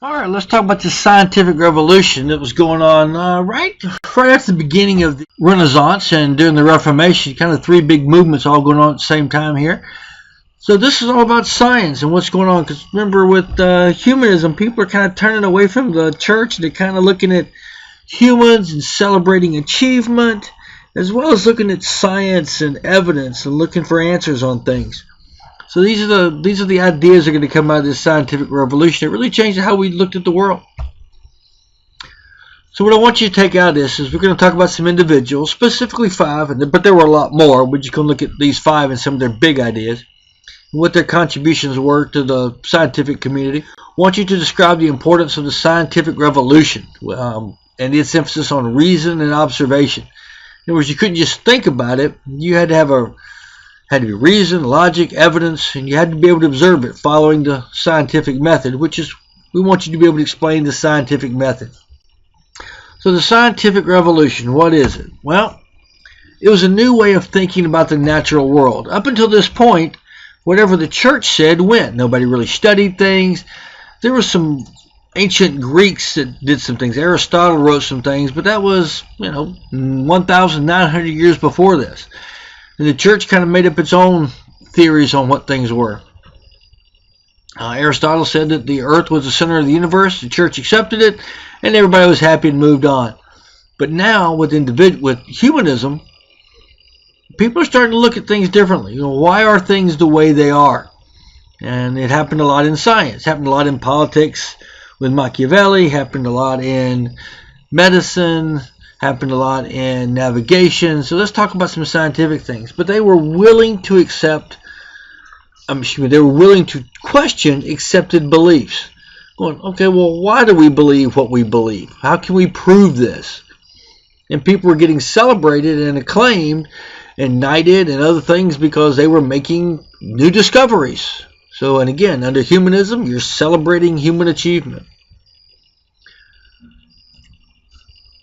All right, let's talk about the scientific revolution that was going on right after the beginning of the Renaissance and during the Reformation. Kind of three big movements all going on at the same time here. So this is all about science and what's going on. Because remember, with humanism, people are kind of turning away from the church. They're kind of looking at humans and celebrating achievement, as well as looking at science and evidence and looking for answers on things. So these are the ideas that are going to come out of this scientific revolution. It really changed how we looked at the world. So what I want you to take out of this is we're going to talk about some individuals, specifically 5, but there were a lot more. We're just going to look at these 5 and some of their big ideas, and what their contributions were to the scientific community. I want you to describe the importance of the scientific revolution and its emphasis on reason and observation. In other words, you couldn't just think about it. You had to be reason, logic, evidence, and you had to be able to observe it following the scientific method, which is, we want you to be able to explain the scientific method. So the scientific revolution, what is it? Well, it was a new way of thinking about the natural world. Up until this point, whatever the church said went. Nobody really studied things. There were some ancient Greeks that did some things. Aristotle wrote some things, but that was, 1,900 years before this. And the church kind of made up its own theories on what things were. Aristotle said that the earth was the center of the universe. The church accepted it, and everybody was happy and moved on. But now, with humanism, people are starting to look at things differently. Why are things the way they are? And it happened a lot in science. It happened a lot in politics with Machiavelli. It happened a lot in medicine. Happened a lot in navigation. So let's talk about some scientific things. But they were willing to they were willing to question accepted beliefs. Going, okay, well, why do we believe what we believe? How can we prove this? And people were getting celebrated and acclaimed and knighted and other things because they were making new discoveries. So, and again, under humanism, you're celebrating human achievement.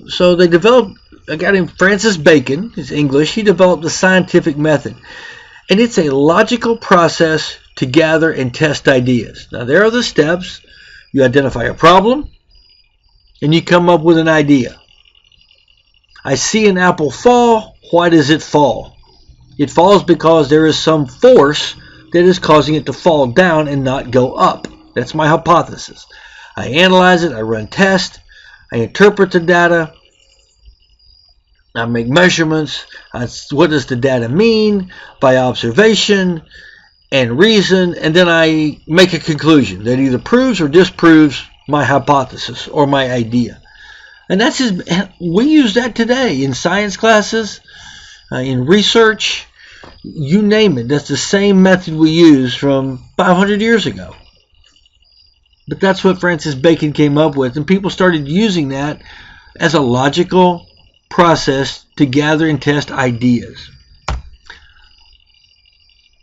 So they developed, a guy named Francis Bacon, he's English, he developed the scientific method. And it's a logical process to gather and test ideas. Now there are the steps. You identify a problem, and you come up with an idea. I see an apple fall. Why does it fall? It falls because there is some force that is causing it to fall down and not go up. That's my hypothesis. I analyze it, I run tests, I interpret the data, I make measurements. What does the data mean by observation and reason? And then I make a conclusion that either proves or disproves my hypothesis or my idea. And we use that today in science classes, in research, you name it. That's the same method we use from 500 years ago. But that's what Francis Bacon came up with, and people started using that as a logical process to gather and test ideas.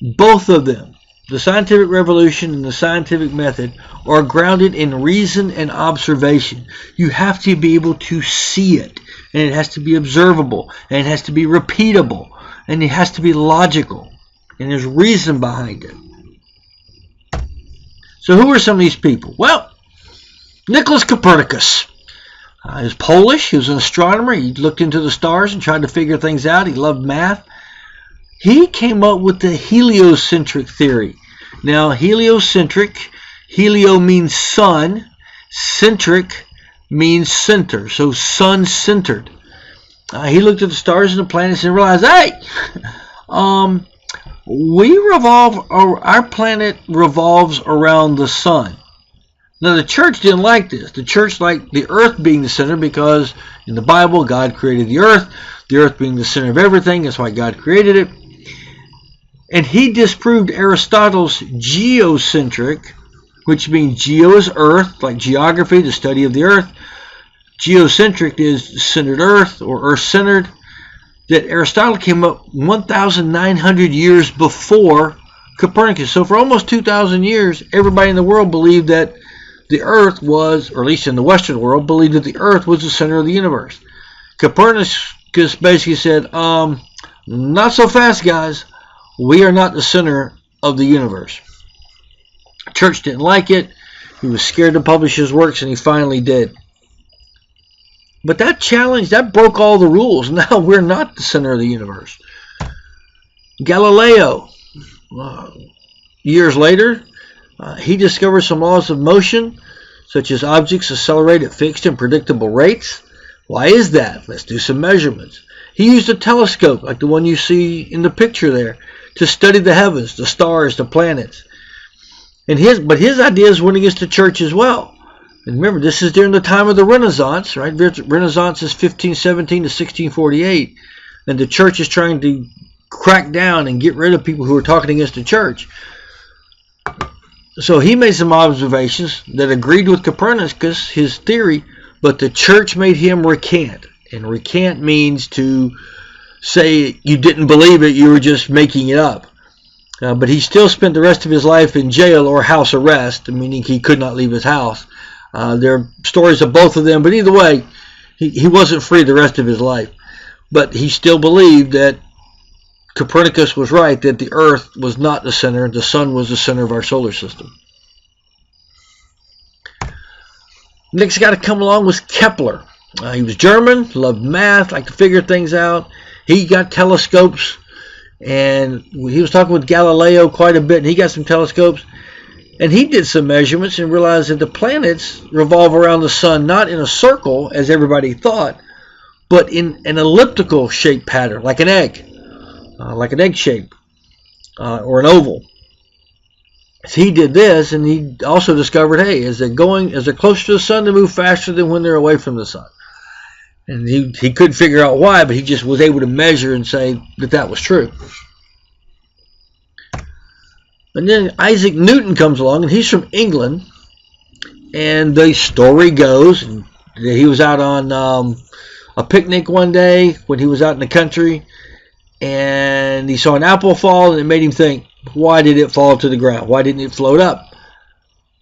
Both of them, the scientific revolution and the scientific method, are grounded in reason and observation. You have to be able to see it, and it has to be observable, and it has to be repeatable, and it has to be logical, and there's reason behind it. So who are some of these people? Well, Nicholas Copernicus. He was Polish. He was an astronomer. He looked into the stars and tried to figure things out. He loved math. He came up with the heliocentric theory. Now, heliocentric, helio means sun, centric means center, so sun-centered. He looked at the stars and the planets and realized, hey, our planet revolves around the sun. Now the church didn't like this. The church liked the earth being the center because in the Bible God created the earth being the center of everything. That's why God created it. And he disproved Aristotle's geocentric, which means geo is earth, like geography, the study of the earth. Geocentric is centered earth or earth-centered. That Aristotle came up 1,900 years before Copernicus. So for almost 2,000 years, everybody in the world believed that the earth was, or at least in the Western world, believed that the earth was the center of the universe. Copernicus basically said, not so fast, guys. We are not the center of the universe. Church didn't like it. He was scared to publish his works, and he finally did. But that challenge, that broke all the rules. Now we're not the center of the universe. Galileo, years later, he discovered some laws of motion, such as objects accelerate at fixed and predictable rates. Why is that? Let's do some measurements. He used a telescope, like the one you see in the picture there, to study the heavens, the stars, the planets. But his ideas went against the church as well. And remember, this is during the time of the Renaissance, right? Renaissance is 1517 to 1648, and the church is trying to crack down and get rid of people who are talking against the church. So he made some observations that agreed with Copernicus, his theory, but the church made him recant. And recant means to say you didn't believe it, you were just making it up. But he still spent the rest of his life in jail or house arrest, meaning he could not leave his house. There are stories of both of them, but either way, he wasn't free the rest of his life. But he still believed that Copernicus was right, that the Earth was not the center, the sun was the center of our solar system. Next guy to come along was Kepler. He was German, loved math, liked to figure things out. He got telescopes, and he was talking with Galileo quite a bit, and he got some telescopes. And he did some measurements and realized that the planets revolve around the sun not in a circle, as everybody thought, but in an elliptical shape pattern, like an egg shape, or an oval. So he did this, and he also discovered, hey, as they're close to the sun, they move faster than when they're away from the sun. And he couldn't figure out why, but he just was able to measure and say that was true. And then Isaac Newton comes along, and he's from England. And the story goes that he was out on a picnic one day when he was out in the country, and he saw an apple fall, and it made him think, why did it fall to the ground? Why didn't it float up?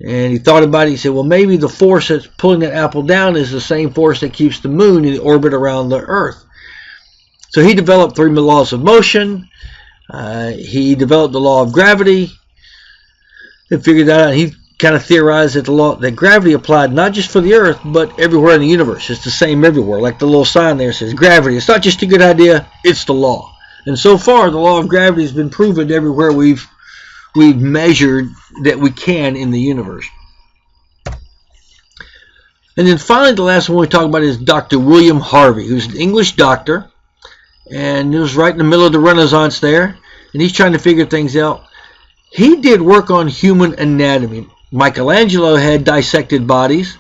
And he thought about it. He said, well, maybe the force that's pulling that apple down is the same force that keeps the moon in orbit around the Earth. So he developed 3 laws of motion. He developed the law of gravity. And figured that out. He kind of theorized that gravity applied not just for the Earth, but everywhere in the universe. It's the same everywhere. Like the little sign there says, gravity. It's not just a good idea, it's the law. And so far, the law of gravity has been proven everywhere we've measured that we can in the universe. And then finally, the last one we talk about is Dr. William Harvey, who's an English doctor, and he was right in the middle of the Renaissance there, and he's trying to figure things out. He did work on human anatomy. Michelangelo had dissected bodies,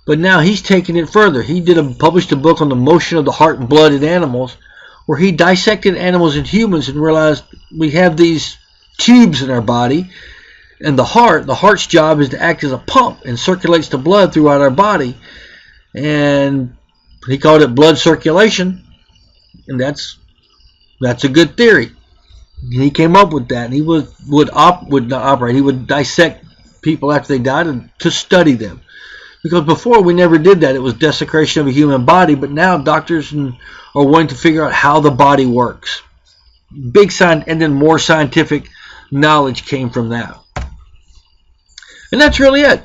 but now he's taking it further. He published a book on the motion of the heart and blood in animals, where he dissected animals and humans and realized we have these tubes in our body, and the heart's job is to act as a pump and circulates the blood throughout our body. And he called it blood circulation, and that's a good theory. He came up with that, and he would dissect people after they died to study them. Because before we never did that. It was desecration of a human body, but now doctors are wanting to figure out how the body works. And then more scientific knowledge came from that. And that's really it.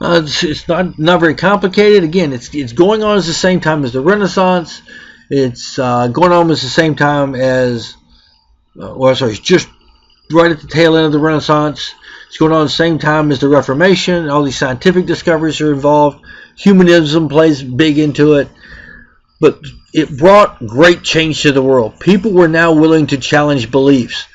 It's not very complicated. Again, it's going on at the same time as the Renaissance. It's going on at the same time as it's just right at the tail end of the Renaissance. It's going on at the same time as the Reformation. All these scientific discoveries are involved. Humanism plays big into it. But it brought great change to the world. People were now willing to challenge beliefs.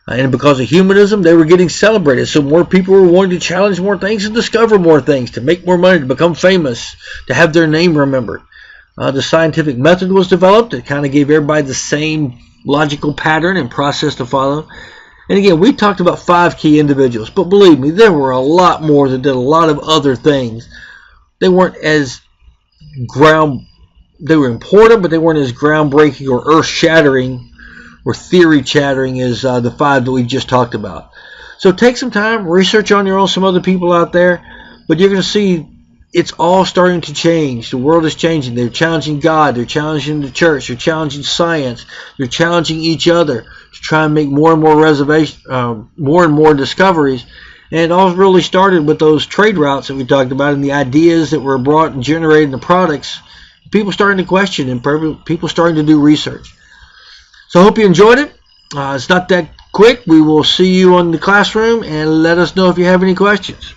And because of humanism, they were getting celebrated. So more people were wanting to challenge more things and discover more things, to make more money, to become famous, to have their name remembered. The scientific method was developed. It kind of gave everybody the same logical pattern and process to follow. And again, we talked about 5 key individuals, but believe me, there were a lot more that did a lot of other things. They weren't as they were important, but they weren't as groundbreaking or earth-shattering or theory-shattering as the 5 that we just talked about. So take some time, research on your own some other people out there, but you're going to see it's all starting to change. The world is changing. They're challenging God. They're challenging the church. They're challenging science. They're challenging each other to try and make more and more more and more discoveries. And it all really started with those trade routes that we talked about and the ideas that were brought and generated in the products. People starting to question and people starting to do research. So I hope you enjoyed it. It's not that quick. We will see you in the classroom, and let us know if you have any questions.